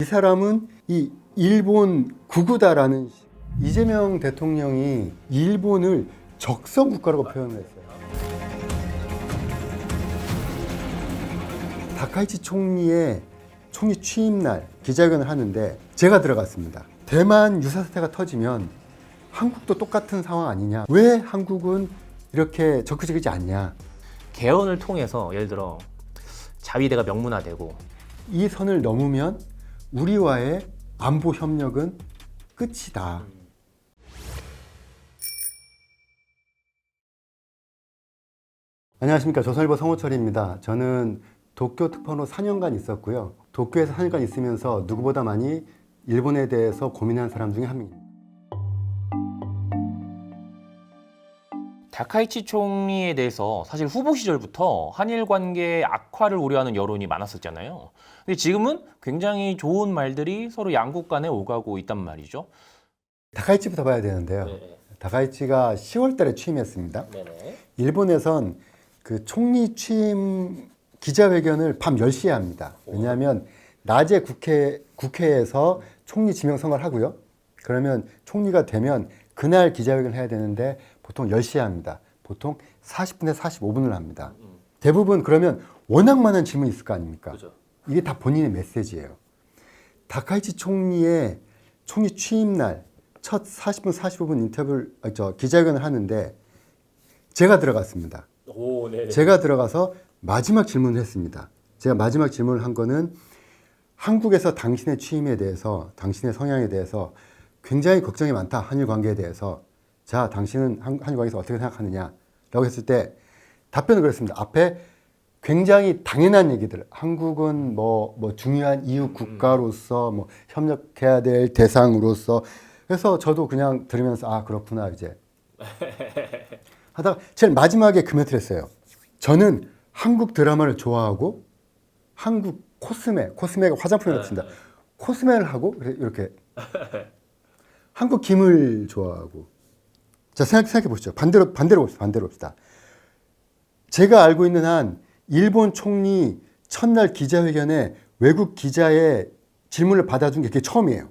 이 사람은 이 일본 구구다라는 이재명 대통령이 일본을 적성 국가라고 표현을 했어요. 다카이치 총리의 총리 취임날 기자회견을 하는데 제가 들어갔습니다. 대만 유사 사태가 터지면 한국도 똑같은 상황 아니냐? 왜 한국은 이렇게 적극적이지 않냐? 개헌을 통해서 예를 들어 자위대가 명문화되고 이 선을 넘으면 우리와의 안보 협력은 끝이다. 안녕하십니까. 조선일보 성호철입니다. 저는 도쿄 특파원으로 4년간 있었고요. 도쿄에서 4년간 있으면서 누구보다 많이 일본에 대해서 고민한 사람 중에 한 명입니다. 다카이치 총리에 대해서 사실 후보 시절부터 한일 관계 악화를 우려하는 여론이 많았었잖아요. 근데 지금은 굉장히 좋은 말들이 서로 양국 간에 오가고 있단 말이죠. 다카이치부터 봐야 되는데요. 다카이치가 10월 달에 취임했습니다. 일본에선 그 총리 취임 기자회견을 밤 10시에 합니다. 왜냐하면 낮에 국회에서 총리 지명 선거를 하고요. 그러면 총리가 되면 그날 기자회견을 해야 되는데 보통 10시에 합니다. 보통 40분에서 45분을 합니다. 대부분 그러면 워낙 많은 질문이 있을 거 아닙니까? 그죠. 이게 다 본인의 메시지예요. 다카이치 총리의 총리 취임날 첫 40분, 45분 기자회견을 하는데 제가 들어갔습니다. 제가 들어가서 마지막 질문을 했습니다. 제가 마지막 질문을 한 거는 한국에서 당신의 취임에 대해서, 당신의 성향에 대해서 굉장히 걱정이 많다. 한일 관계에 대해서. 자, 당신은 한일 관계에서 어떻게 생각하느냐? 라고 했을 때 답변을 그랬습니다. 앞에 굉장히 당연한 얘기들. 한국은 뭐 중요한 이웃 국가로서 뭐 협력해야 될 대상으로서. 그래서 저도 그냥 들으면서 아, 그렇구나, 이제. 하다가 제일 마지막에 그 멘트를 했어요. 저는 한국 드라마를 좋아하고 한국 코스메가 화장품이라고 칩니다. 코스메를 하고 이렇게 한국 김을 좋아하고. 자, 생각해 보시죠. 반대로 봅시다. 제가 알고 있는 한 일본 총리 첫날 기자회견에 외국 기자의 질문을 받아준 게 그게 처음이에요.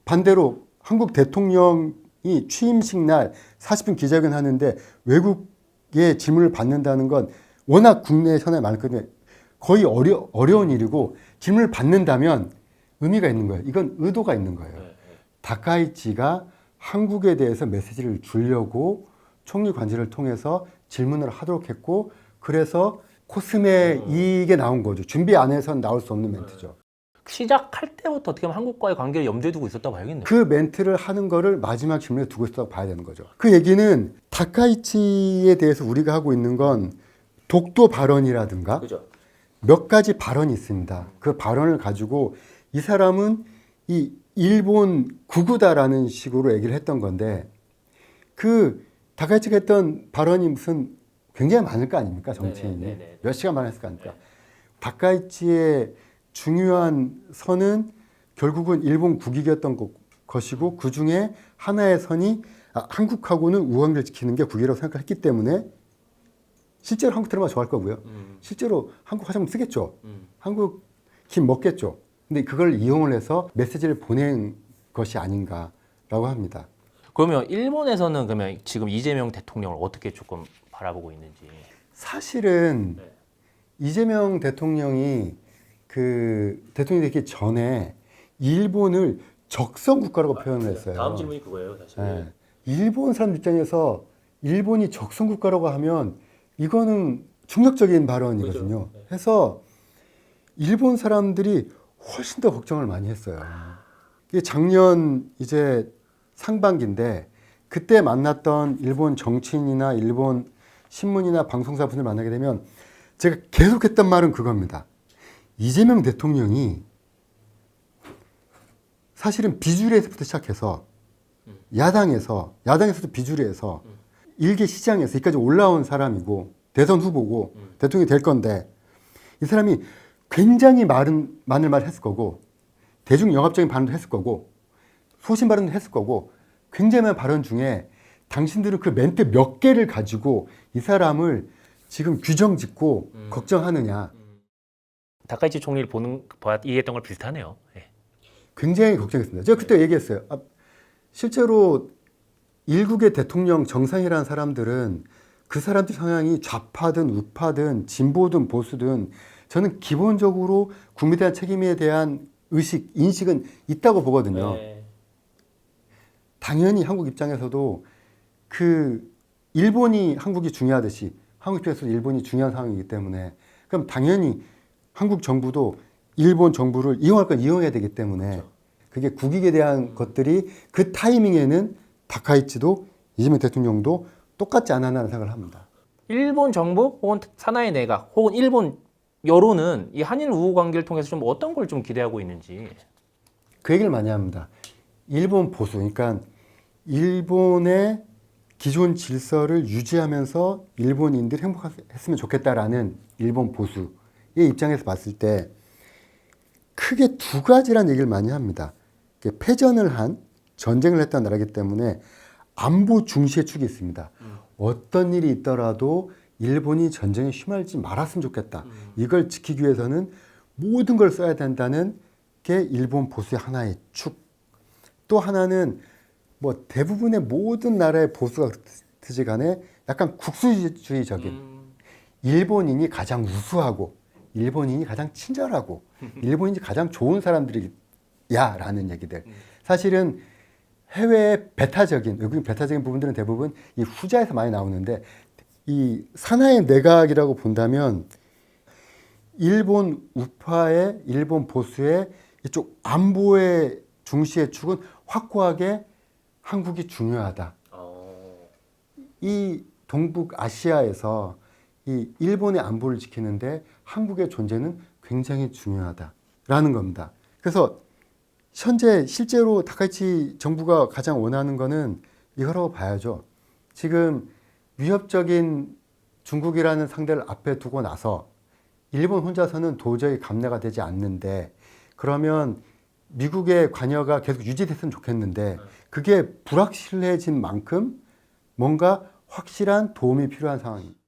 반대로 한국 대통령이 취임식 날 40분 기자회견 하는데 외국의 질문을 받는다는 건 워낙 국내 현안이 많거든요. 거의 어려운 일이고 질문을 받는다면 의미가 있는 거예요. 이건 의도가 있는 거예요. 다카이치가 한국에 대해서 메시지를 주려고 총리 관제를 통해서 질문을 하도록 했고 그래서 코스메 이게 나온 거죠. 준비 안에선 나올 수 없는 멘트죠. 시작할 때부터 어떻게 보면 한국과의 관계를 염두에 두고 있었다고 봐야겠네요. 그 멘트를 하는 거를 마지막 질문에 두고 있었다고 봐야 되는 거죠. 그 얘기는 다카이치에 대해서 우리가 하고 있는 건 독도 발언이라든가 그죠. 몇 가지 발언이 있습니다. 그 발언을 가지고 이 사람은 이 일본 구구다라는 식으로 얘기를 했던 건데 그 다카이치가 했던 발언이 무슨 굉장히 많을 거 아닙니까? 정치인이. 몇 시간 했을 거 아닙니까? 다카이치의 중요한 선은 결국은 일본 국익이었던 것이고 그 중에 하나의 선이 한국하고는 우관계를 지키는 게 국익이라고 생각했기 때문에 실제로 한국 드라마 좋아할 거고요. 실제로 한국 화장품 쓰겠죠. 한국 김 먹겠죠. 근데 그걸 이용을 해서 메시지를 보낸 것이 아닌가라고 합니다. 그러면 일본에서는 그러면 지금 이재명 대통령을 어떻게 조금 바라보고 있는지. 사실은 이재명 대통령이 그 대통령이 되기 전에 일본을 적성 국가라고 표현을 했어요. 다음 질문이 그거예요, 사실. 네. 일본 사람 입장에서 일본이 적성 국가라고 하면 이거는 충격적인 발언이거든요. 그렇죠. 해서 일본 사람들이 훨씬 더 걱정을 많이 했어요. 이게 작년 이제 상반기인데 그때 만났던 일본 정치인이나 일본 신문이나 방송사 분들 만나게 되면 제가 계속 했던 말은 그겁니다. 이재명 대통령이 사실은 비주류에서부터 시작해서 야당에서도 비주류에서 일개 시장에서 여기까지 올라온 사람이고 대선 후보고 대통령이 될 건데 이 사람이 굉장히 많은 말을 했을 거고 대중 영합적인 발언도 했을 거고 소신 발언도 했을 거고 굉장히 많은 발언 중에 당신들은 그 멘트 몇 개를 가지고 이 사람을 지금 규정 짓고 걱정하느냐. 다카이치 총리를 이해했던 걸 비슷하네요. 예. 굉장히 걱정했습니다. 제가 그때 얘기했어요. 실제로 일국의 대통령 정상이라는 사람들은 그 사람들 성향이 좌파든 우파든 진보든 보수든 저는 기본적으로 국민에 대한 책임에 대한 의식, 인식은 있다고 보거든요. 네. 당연히 한국 입장에서도 그 일본이 한국이 중요하듯이 한국 입장에서도 일본이 중요한 상황이기 때문에 그럼 당연히 한국 정부도 일본 정부를 이용할 건 이용해야 되기 때문에 그게 국익에 대한 것들이 그 타이밍에는 다카이치도 이재명 대통령도 똑같지 않았나라는 생각을 합니다. 일본 정부 혹은 사나이 내각 혹은 일본 여론은 이 한일 우호 관계를 통해서 좀 어떤 걸 좀 기대하고 있는지. 그 얘기를 많이 합니다. 일본 보수, 그러니까 일본의 기존 질서를 유지하면서 일본인들이 행복했으면 좋겠다라는 일본 보수의 입장에서 봤을 때 크게 두 가지란 얘기를 많이 합니다. 패전을 한 전쟁을 했던 나라이기 때문에 안보 중시의 축이 있습니다. 어떤 일이 있더라도 일본이 전쟁에 휘말리지 말았으면 좋겠다. 이걸 지키기 위해서는 모든 걸 써야 된다는 게 일본 보수의 하나의 축. 또 하나는 뭐 대부분의 모든 나라의 보수가 그렇듯이 간에 약간 국수주의적인 일본인이 가장 우수하고 일본인이 가장 친절하고 일본인이 가장 좋은 사람들이야 라는 얘기들. 사실은 해외의 외국인 배타적인 부분들은 대부분 이 후자에서 많이 나오는데 이 사나이 내각이라고 본다면 일본 우파의 일본 보수의 이쪽 안보의 중시의 축은 확고하게 한국이 중요하다. 이 동북아시아에서 이 일본의 안보를 지키는데 한국의 존재는 굉장히 중요하다라는 겁니다. 그래서 현재 실제로 다카이치 정부가 가장 원하는 거는 이거라고 봐야죠. 지금 위협적인 중국이라는 상대를 앞에 두고 나서 일본 혼자서는 도저히 감내가 되지 않는데 그러면 미국의 관여가 계속 유지됐으면 좋겠는데 그게 불확실해진 만큼 뭔가 확실한 도움이 필요한 상황입니다.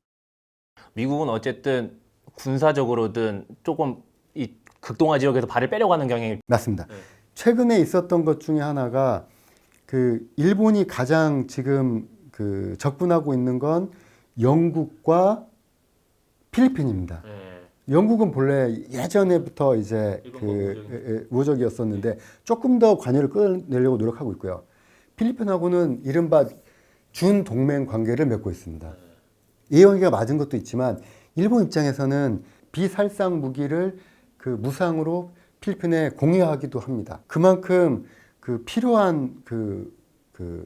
미국은 어쨌든 군사적으로든 조금 이 극동아 지역에서 발을 빼려고 하는 경향이. 맞습니다. 최근에 있었던 것 중에 하나가 그 일본이 가장 지금 그 적분하고 있는 건 영국과 필리핀입니다. 영국은 본래 예전에부터 이제 그 우호적이었었는데 조금 더 관여를 끌어내려고 노력하고 있고요. 필리핀하고는 이른바 준동맹 관계를 맺고 있습니다. 이 관계가 맞은 것도 있지만 일본 입장에서는 비살상 무기를 그 무상으로 필리핀에 공유하기도 합니다. 그만큼 그 필요한 그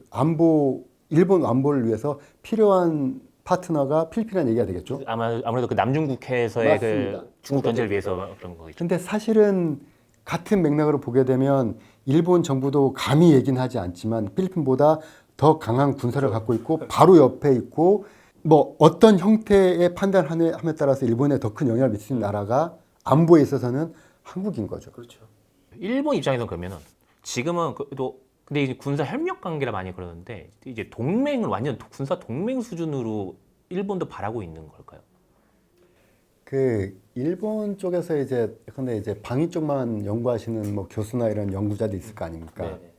안보 일본 안보를 위해서 필요한 파트너가 필리핀이라는 얘기가 되겠죠. 아무래도 그 남중국해에서의 맞습니다. 그 중국 견제를 위해서 그런 거겠죠. 근데 사실은 같은 맥락으로 보게 되면 일본 정부도 감히 얘기는 하지 않지만 필리핀보다 더 강한 군사를 갖고 있고 바로 옆에 있고 뭐 어떤 형태의 판단함에 따라서 일본에 더 큰 영향을 미치는 나라가 안보에 있어서는 한국인 거죠. 그렇죠. 일본 입장에서는 그러면은 지금은 또 근데 이제 군사 협력 관계라 많이 그러는데 이제 동맹을 완전 군사 동맹 수준으로 일본도 바라고 있는 걸까요? 그 일본 쪽에서 이제 근데 이제 방위 쪽만 연구하시는 뭐 교수나 이런 연구자들 있을 거 아닙니까? 네네.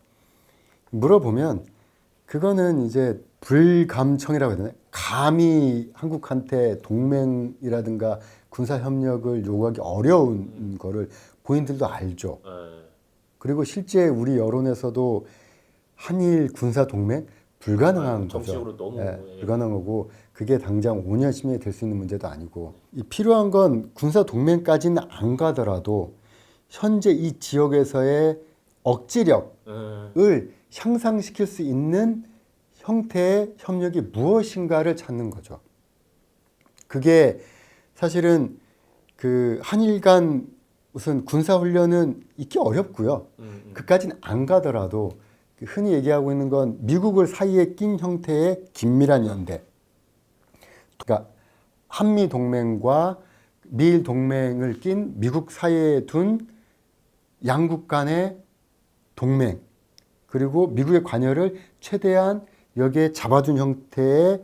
물어보면 그거는 이제 불감청이라고 해야 되나? 감히 한국한테 동맹이라든가 군사 협력을 요구하기 어려운 거를 본인들도 알죠. 그리고 실제 우리 여론에서도 한일 군사 동맹 불가능한 거죠. 정치적으로 너무 불가능하고 그게 당장 5년, 10년이 될 수 있는 문제도 아니고 이 필요한 건 군사 동맹까지는 안 가더라도 현재 이 지역에서의 억지력을 향상시킬 수 있는 형태의 협력이 무엇인가를 찾는 거죠. 그게 사실은 그 한일 간 우선 군사훈련은 있기 어렵고요. 그까지는 안 가더라도 흔히 얘기하고 있는 건 미국을 사이에 낀 형태의 긴밀한 연대. 그러니까 한미 동맹과 미일 동맹을 낀 미국 사이에 둔 양국 간의 동맹. 그리고 미국의 관여를 최대한 여기에 잡아둔 형태의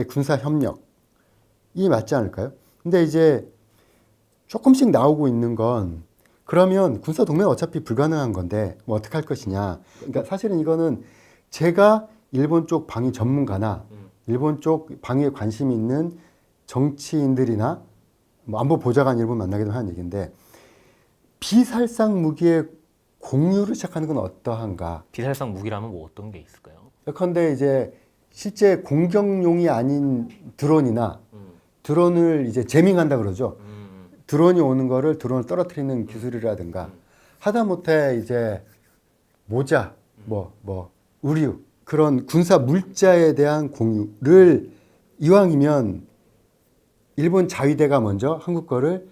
군사 협력이 맞지 않을까요? 근데 이제 조금씩 나오고 있는 건 그러면 군사 동맹 어차피 불가능한 건데 뭐 어떻게 할 것이냐. 그러니까 사실은 이거는 제가 일본 쪽 방위 전문가나 일본 쪽 방위에 관심이 있는 정치인들이나 뭐 안보 보좌관 일본 만나게 되면 하는 얘기인데 비살상 무기의 공유를 시작하는 건 어떠한가. 비살상 무기라면 뭐 어떤 게 있을까요? 예컨대 이제 실제 공격용이 아닌 드론이나 드론을 이제 제밍한다 그러죠. 드론이 오는 거를 드론을 떨어뜨리는 기술이라든가 하다못해 이제 모자, 뭐 의류 그런 군사 물자에 대한 공유를 이왕이면 일본 자위대가 먼저 한국 거를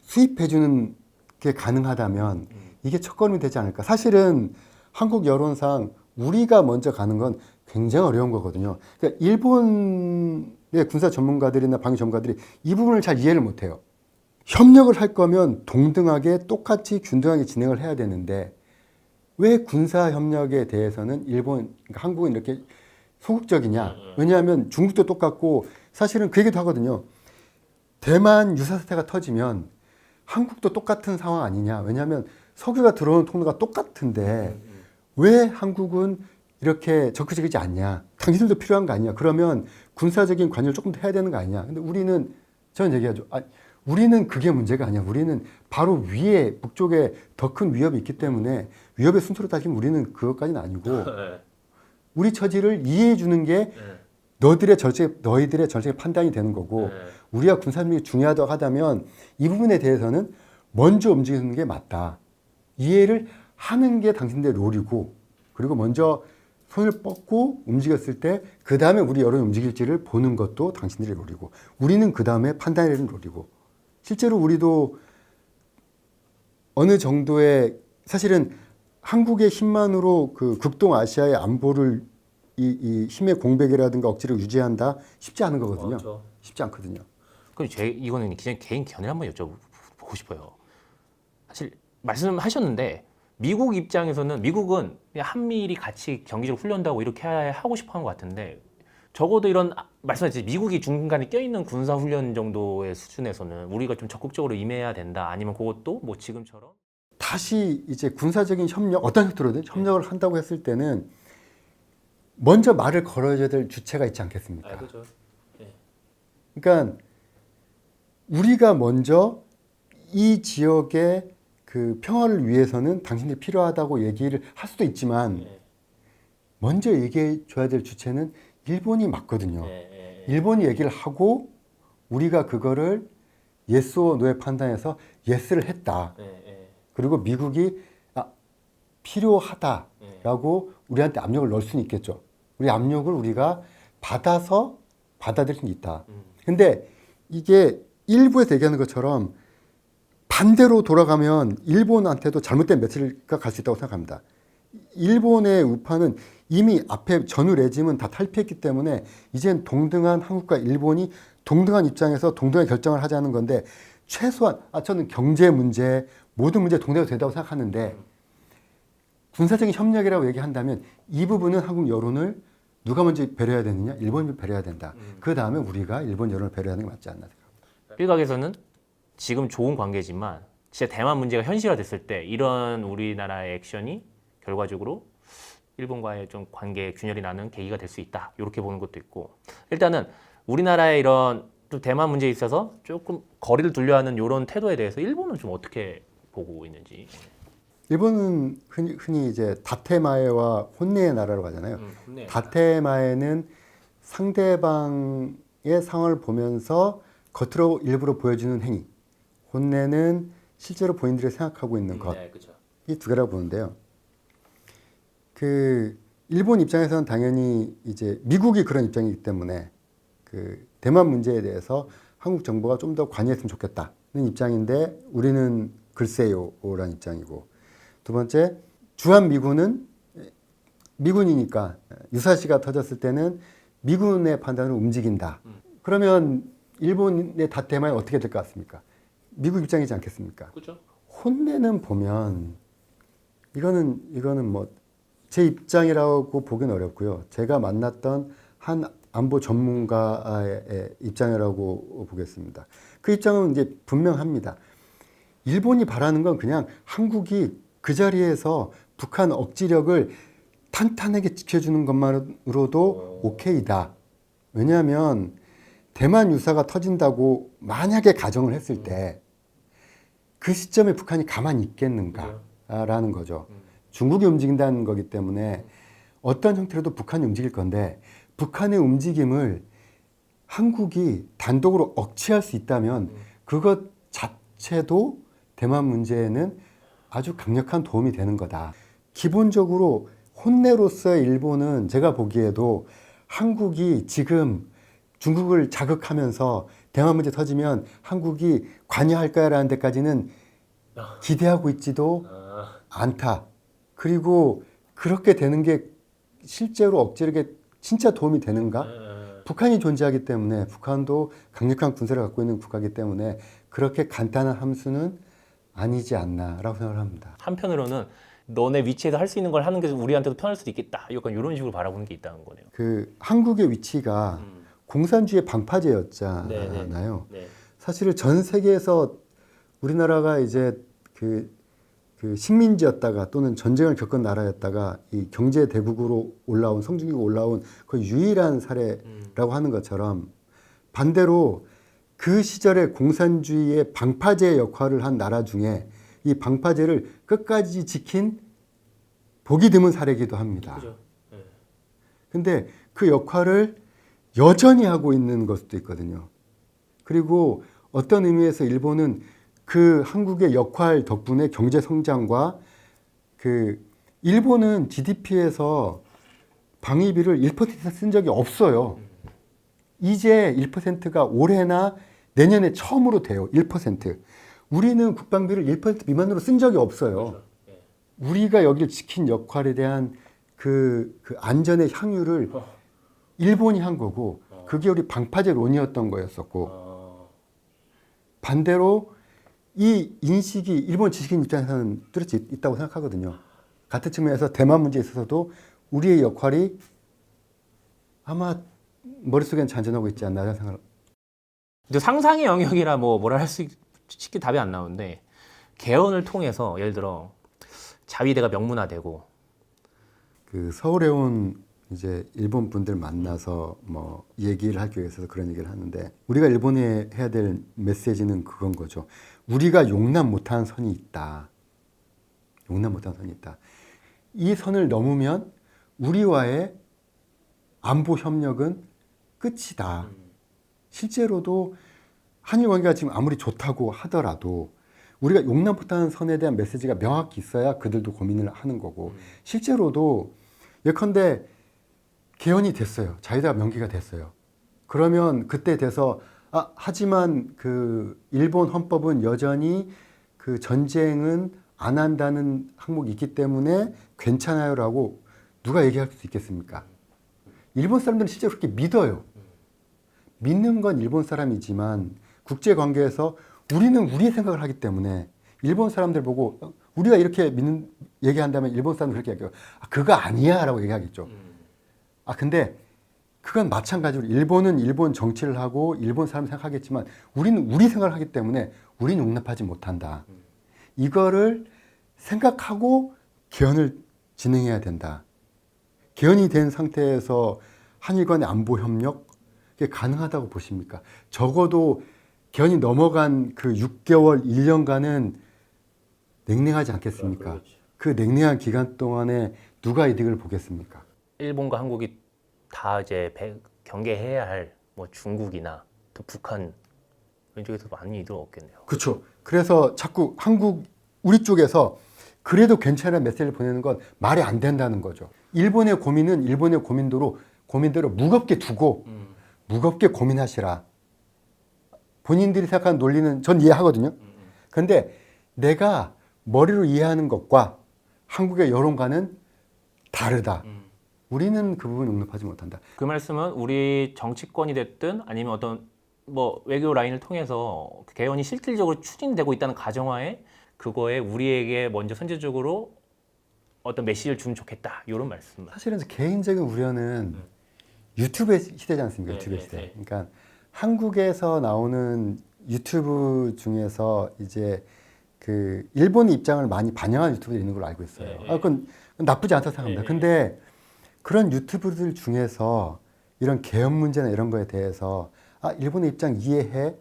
수입해 주는 게 가능하다면 이게 첫걸음이 되지 않을까. 사실은 한국 여론상 우리가 먼저 가는 건 굉장히 어려운 거거든요. 그러니까 일본의 군사 전문가들이나 방위 전문가들이 이 부분을 잘 이해를 못 해요. 협력을 할 거면 동등하게 똑같이 균등하게 진행을 해야 되는데 왜 군사 협력에 대해서는 일본, 그러니까 한국은 이렇게 소극적이냐? 왜냐하면 중국도 똑같고 사실은 그 얘기도 하거든요. 대만 유사 사태가 터지면 한국도 똑같은 상황 아니냐? 왜냐하면 석유가 들어오는 통로가 똑같은데 왜 한국은 이렇게 적극적이지 않냐? 당신들도 필요한 거 아니냐? 그러면 군사적인 관여를 조금 더 해야 되는 거 아니냐? 근데 우리는 저는 얘기하죠. 우리는 그게 문제가 아니야. 우리는 바로 위에 북쪽에 더 큰 위협이 있기 때문에 위협의 순서로 따지면 우리는 그것까지는 아니고 우리 처지를 이해해 주는 게 너희들의 전적인 판단이 되는 거고 우리가 군사력이 중요하다고 하다면 이 부분에 대해서는 먼저 움직이는 게 맞다. 이해를 하는 게 당신들의 롤이고 그리고 먼저 손을 뻗고 움직였을 때 그 다음에 우리 여론이 움직일지를 보는 것도 당신들의 롤이고 우리는 그 다음에 판단하는 롤이고 실제로 우리도 어느 정도의 사실은 한국의 힘만으로 그 극동 아시아의 안보를 이 힘의 공백이라든가 억지를 유지한다 쉽지 않은 거거든요. 그렇죠. 쉽지 않거든요. 그럼 이거는 기자님 개인 견해를 한번 여쭤보고 싶어요. 사실 말씀하셨는데 미국 입장에서는 미국은 그냥 한미일이 같이 경기적 훈련하고 이렇게 하고 싶어하는 것 같은데 적어도 이런 말씀하셨듯이 미국이 중간에 껴있는 군사 훈련 정도의 수준에서는 우리가 좀 적극적으로 임해야 된다. 아니면 그것도 뭐 지금처럼 다시 이제 군사적인 협력 어떤 형태로든 협력을 한다고 했을 때는 먼저 말을 걸어줘야 될 주체가 있지 않겠습니까? 그렇죠. 네. 그러니까 우리가 먼저 이 지역의 그 평화를 위해서는 당신들이 필요하다고 얘기를 할 수도 있지만 먼저 얘기해 줘야 될 주체는 일본이 맞거든요. 일본이 얘기를 하고 우리가 그거를 yes or no의 판단해서 yes를 했다. 그리고 미국이 필요하다라고 우리한테 압력을 넣을 수는 있겠죠. 우리 압력을 우리가 받아서 받아들일 수 있다. 근데 이게 일부에서 얘기하는 것처럼 반대로 돌아가면 일본한테도 잘못된 메시지가 갈 수 있다고 생각합니다. 일본의 우파는 이미 앞에 전후 레짐은 다 탈피했기 때문에 이젠 동등한 한국과 일본이 동등한 입장에서 동등한 결정을 하자는 건데 최소한 저는 경제 문제 모든 문제 동등하게 된다고 생각하는데 군사적인 협력이라고 얘기한다면 이 부분은 한국 여론을 누가 먼저 배려해야 되느냐? 일본이 배려해야 된다. 그 다음에 우리가 일본 여론을 배려하는 게 맞지 않나 생각합니다. 일각에서는 지금 좋은 관계지만 진짜 대만 문제가 현실화됐을 때 이런 우리나라의 액션이 결과적으로 일본과의 좀 관계 균열이 나는 계기가 될 수 있다. 이렇게 보는 것도 있고 일단은 우리나라의 이런 좀 대만 문제에 있어서 조금 거리를 두려 하는 이런 태도에 대해서 일본은 좀 어떻게 보고 있는지. 일본은 흔히 이제 다테마에와 혼내의 나라로 가잖아요. 다테마에는 상대방의 상황을 보면서 겉으로 일부러 보여주는 행위. 혼내는 실제로 본인들이 생각하고 있는 것. 이 두 개라고 보는데요. 그 일본 입장에서는 당연히 이제 미국이 그런 입장이기 때문에 그 대만 문제에 대해서 한국 정부가 좀 더 관여했으면 좋겠다는 입장인데 우리는 글쎄요라는 입장이고 두 번째 주한 미군은 미군이니까 유사시가 터졌을 때는 미군의 판단으로 움직인다. 그러면 일본의 다테마에 어떻게 될 것 같습니까? 미국 입장이지 않겠습니까? 그렇죠. 혼내는 보면 이거는 뭐 제 입장이라고 보기는 어렵고요. 제가 만났던 한 안보 전문가의 입장이라고 보겠습니다. 그 입장은 이제 분명합니다. 일본이 바라는 건 그냥 한국이 그 자리에서 북한 억지력을 탄탄하게 지켜주는 것만으로도 오케이다. 왜냐하면 대만 유사가 터진다고 만약에 가정을 했을 때 그 시점에 북한이 가만히 있겠는가라는 거죠. 중국이 움직인다는 거기 때문에 어떤 형태로도 북한이 움직일 건데 북한의 움직임을 한국이 단독으로 억제할 수 있다면 그것 자체도 대만 문제에는 아주 강력한 도움이 되는 거다. 기본적으로 혼내로서의 일본은 제가 보기에도 한국이 지금 중국을 자극하면서 대만 문제 터지면 한국이 관여할 거야라는 데까지는 기대하고 있지도 않다. 그리고 그렇게 되는 게 실제로 억제력에 진짜 도움이 되는가? 북한이 존재하기 때문에 북한도 강력한 군사를 갖고 있는 국가이기 때문에 그렇게 간단한 함수는 아니지 않나라고 생각을 합니다. 한편으로는 너네 위치에서 할 수 있는 걸 하는 게 우리한테도 편할 수도 있겠다. 약간 이런 식으로 바라보는 게 있다는 거네요. 그 한국의 위치가 공산주의 방파제였잖아요. 네. 사실은 전 세계에서 우리나라가 이제 그 식민지였다가 또는 전쟁을 겪은 나라였다가 이 경제 대국으로 올라온 성장기로 올라온 그 유일한 사례라고 하는 것처럼 반대로 그 시절에 공산주의의 방파제 역할을 한 나라 중에 이 방파제를 끝까지 지킨 보기 드문 사례이기도 합니다. 그죠. 근데 그 역할을 여전히 하고 있는 것도 있거든요. 그리고 어떤 의미에서 일본은 그 한국의 역할 덕분에 경제 성장과 그 일본은 GDP에서 방위비를 1% 쓴 적이 없어요. 이제 1%가 올해나 내년에 처음으로 돼요. 1%. 우리는 국방비를 1% 미만으로 쓴 적이 없어요. 우리가 여기를 지킨 역할에 대한 그 안전의 향유를 일본이 한 거고 그게 우리 방파제론이었던 거였었고 반대로 이 인식이 일본 지식인 입장에서는 뚜렷이 있다고 생각하거든요. 같은 측면에서 대만 문제에 있어서도 우리의 역할이 아마 머릿속엔 잔존하고 있지 않나 생각을. 근데 상상의 영역이라 뭐라 할 수 쉽게 답이 안 나오는데 개헌을 통해서 예를 들어 자위대가 명문화되고 그 서울에 온 이제 일본 분들 만나서 뭐 얘기를 하기 위해서 그런 얘기를 하는데 우리가 일본에 해야 될 메시지는 그건 거죠. 우리가 용납 못하는 선이 있다. 용납 못하는 선이 있다. 이 선을 넘으면 우리와의 안보 협력은 끝이다. 실제로도 한일 관계가 지금 아무리 좋다고 하더라도 우리가 용납 못하는 선에 대한 메시지가 명확히 있어야 그들도 고민을 하는 거고 실제로도 예컨대 개헌이 됐어요. 자유대가 명기가 됐어요. 그러면 그때 돼서 하지만 그 일본 헌법은 여전히 그 전쟁은 안 한다는 항목이 있기 때문에 괜찮아요라고 누가 얘기할 수 있겠습니까? 일본 사람들은 실제로 그렇게 믿어요. 믿는 건 일본 사람이지만 국제 관계에서 우리는 우리의 생각을 하기 때문에 일본 사람들 보고 우리가 이렇게 얘기한다면 일본 사람들 그렇게 얘기해요. 그거 아니야라고 얘기하겠죠. 근데 그건 마찬가지로 일본은 일본 정치를 하고 일본 사람 생각하겠지만 우리는 우리 생각을 하기 때문에 우리는 용납하지 못한다. 이거를 생각하고 개헌을 진행해야 된다. 개헌이 된 상태에서 한일 간의 안보 협력 그게 가능하다고 보십니까? 적어도 개헌이 넘어간 그 6개월, 1년간은 냉랭하지 않겠습니까? 그 냉랭한 기간 동안에 누가 이득을 보겠습니까? 일본과 한국이 다 이제 경계해야 할 뭐 중국이나 또 북한 왼쪽에서 많이 이득을 얻겠네요. 그렇죠. 그래서 자꾸 우리 쪽에서 그래도 괜찮은 메시지를 보내는 건 말이 안 된다는 거죠. 일본의 고민은 일본의 고민대로 무겁게 두고 무겁게 고민하시라. 본인들이 생각하는 논리는 전 이해하거든요. 그런데 내가 머리로 이해하는 것과 한국의 여론과는 다르다. 우리는 그 부분 용납하지 못한다. 그 말씀은 우리 정치권이 됐든 아니면 어떤 뭐 외교 라인을 통해서 개헌이 실질적으로 추진되고 있다는 가정하에 그거에 우리에게 먼저 선제적으로 어떤 메시지를 주면 좋겠다 이런 말씀. 사실은 개인적인 우려는 유튜브의 시대지 않습니까? 네, 유튜브의 네, 시대. 네. 그러니까 한국에서 나오는 유튜브 중에서 이제 그 일본의 입장을 많이 반영한 유튜브들이 있는 걸로 알고 있어요. 네, 아, 그건 나쁘지 않다고 생각합니다. 네, 근데 그런 유튜브들 중에서 이런 계엄 문제나 이런 거에 대해서 아, 일본의 입장 이해해?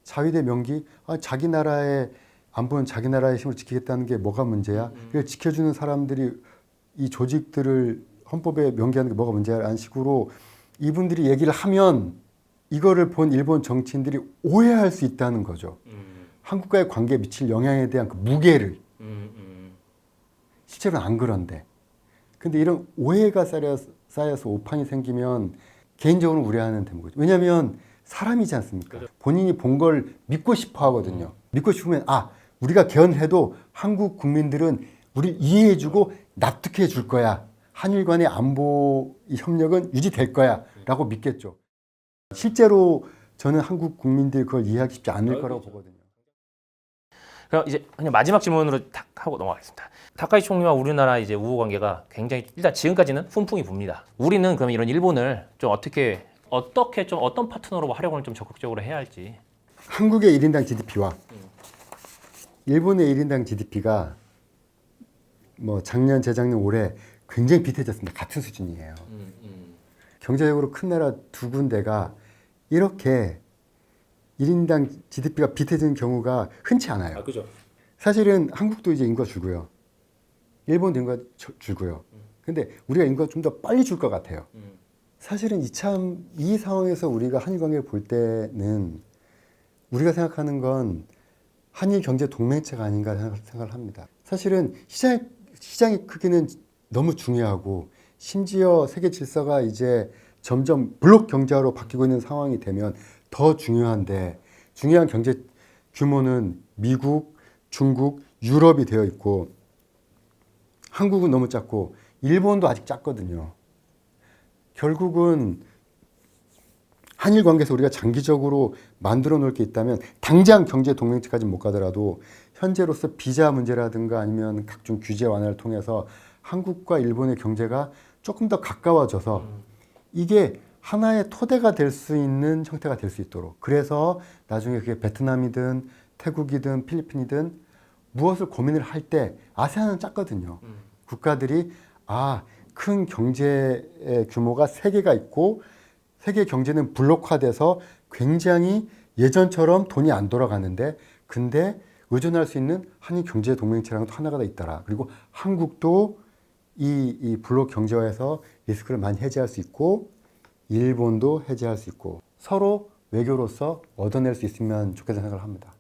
자위대 명기? 아, 자기 나라의 안보는 자기 나라의 힘을 지키겠다는 게 뭐가 문제야? 이걸 지켜주는 사람들이 이 조직들을 헌법에 명기하는 게 뭐가 문제야? 라는 식으로 이분들이 얘기를 하면 이거를 본 일본 정치인들이 오해할 수 있다는 거죠. 한국과의 관계에 미칠 영향에 대한 그 무게를. 실제로는 안 그런데. 근데 이런 오해가 쌓여서 오판이 생기면 개인적으로 우려하는 대목이죠. 왜냐하면 사람이지 않습니까? 본인이 본 걸 믿고 싶어 하거든요. 믿고 싶으면 아, 우리가 개헌해도 한국 국민들은 우리를 이해해주고 납득해 줄 거야. 한일 간의 안보 협력은 유지될 거야. 라고 믿겠죠. 실제로 저는 한국 국민들이 그걸 이해하기 쉽지 않을 거라고 보거든요. 그럼 이제 그냥 마지막 질문으로 딱 하고 넘어가겠습니다. 타카이치 총리와 우리나라 이제 우호 관계가 굉장히 일단 지금까지는 훈풍이 붑니다. 우리는 그럼 이런 일본을 좀 어떻게 좀 어떤 파트너로 활용을 좀 적극적으로 해야 할지. 한국의 1인당 GDP와 일본의 1인당 GDP가 뭐 작년, 재작년, 올해 굉장히 비슷해졌습니다. 같은 수준이에요. 경제적으로 큰 나라 두 군데가 이렇게 1인당 GDP가 비슷해지는 경우가 흔치 않아요. 그죠. 사실은 한국도 이제 인구가 줄고요. 일본도 인구가 줄고요. 근데 우리가 인구가 좀 더 빨리 줄 것 같아요. 사실은 이 상황에서 우리가 한일 관계를 볼 때는 우리가 생각하는 건 한일 경제 동맹체가 아닌가 생각을 합니다. 사실은 시장의 크기는 너무 중요하고 심지어 세계 질서가 이제 점점 블록 경제화로 바뀌고 있는 상황이 되면 더 중요한데 중요한 경제 규모는 미국, 중국, 유럽이 되어 있고 한국은 너무 작고 일본도 아직 작거든요. 결국은 한일 관계에서 우리가 장기적으로 만들어 놓을 게 있다면 당장 경제 동맹체까지 못 가더라도 현재로서 비자 문제라든가 아니면 각종 규제 완화를 통해서 한국과 일본의 경제가 조금 더 가까워져서 이게 하나의 토대가 될 수 있는 형태가 될 수 있도록 그래서 나중에 그게 베트남이든 태국이든 필리핀이든 무엇을 고민을 할 때 아세안은 작거든요. 국가들이 큰 경제 규모가 세 개가 있고 세계 경제는 블록화돼서 굉장히 예전처럼 돈이 안 돌아가는데 근데 의존할 수 있는 한일 경제 동맹체랑도 하나가 더 있더라. 그리고 한국도 이 블록 경제화에서 리스크를 많이 해제할 수 있고 일본도 해제할 수 있고 서로 외교로서 얻어낼 수 있으면 좋겠다는 생각을 합니다.